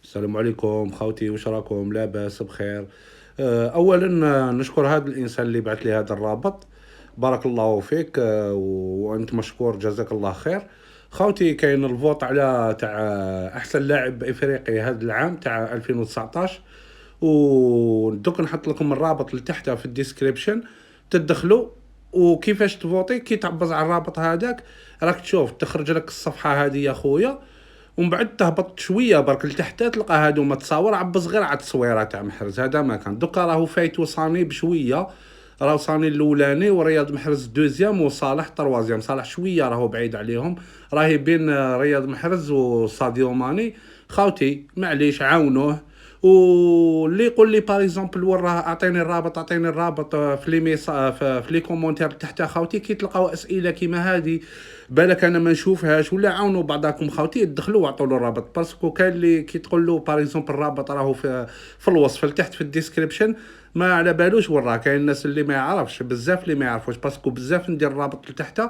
السلام عليكم خوتي، واش راكم؟ لاباس بخير؟ اولا نشكر هذا الانسان اللي بعث لي هذا الرابط. بارك الله فيك، وانت مشكور، جزاك الله خير. خوتي، كاين الفوت على تاع احسن لاعب افريقي هذا العام تاع 2019، ودوك نحط لكم الرابط لتحت في الديسكريبشن، تدخلوا. وكيفاش تفوتي؟ كي تعبز على الرابط هذاك راك تشوف تخرج لك الصفحه هذه يا خويا، ومن بعد تهبط شويه برك لتحت تلقى هادو تصاور، عبز غير على التصويره تاع محرز. هذا ما كان دوكا راهو فايتو صاني بشويه، راهو صاني الاولاني ورياض محرز دوزيام وصالح طروازيام. صالح شويه راهو بعيد عليهم، راهي بين رياض محرز وساديو ماني. خاوتي معليش عاونوه. واللي يقول لي باغ اكزومبل وراه اعطيني الرابط اعطيني الرابط، في لي في لي كومونتير تحت خاوتي كي تلقاو اسئله كيما هذه بالك انا ما نشوفهاش، ولا عاونوا بعضاكم خاوتي دخلوا واعطوا له الرابط. باسكو كاين اللي كي تقول له باغ اكزومبل الرابط راهو في الوصف لتحت في الديسكريبشن، ما على بالوش وراه. كاين الناس اللي ما يعرفش بزاف، اللي ما يعرفوش، باسكو بزاف ندير الرابط لتحت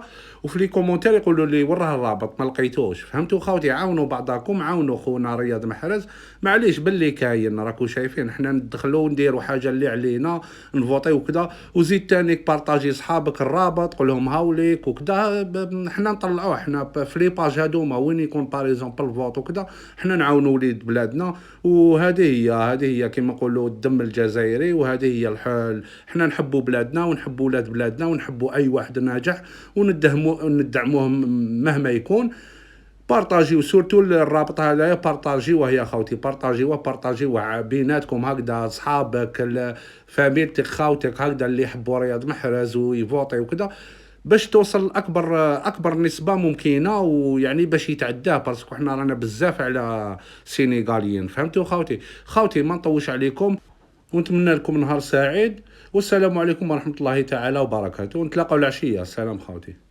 وفي لي كومونتير يقولوا لي وراه الرابط ما لقيتوش. فهمتوا خاوتي؟ عاونوا بعضاكم، عاونوا خونا رياض محرز. معليش باللي كاين راكو شايفين حنا ندخلوا ونديروا حاجه اللي علينا، نفوطي وكذا. وزيد تانيك بارطاجي صحابك الرابط، قول لهم هاوليك وكذا. حنا نطلعوه حنا في لي باج هذوما وين يكون باغ اكزومبل فوت وكذا، حنا نعاونوا وليد بلادنا. وهذه هي كما نقولوا الدم الجزائري، وهذه هي الحال. حنا نحبوا بلادنا ونحبوا ولاد بلادنا ونحبوا اي واحد ناجح، وندعموه مهما يكون. بارطاجيو سورتو الرابط هذايا، بارطاجيوه يا خوتي، بارطاجيوه بيناتكم هكذا، صحابك فاميلتك خاوتك هكذا اللي يحبوا رياض محرز ويفوطي وكذا، باش توصل اكبر نسبه ممكنه، ويعني باش يتعداه. باسكو حنا رانا بزاف على سينيغاليين. فهمتوا خوتي ما نطوش عليكم، ونتمنى لكم نهار سعيد، والسلام عليكم ورحمه الله تعالى وبركاته، ونتلاقاو العشيه. سلام خوتي.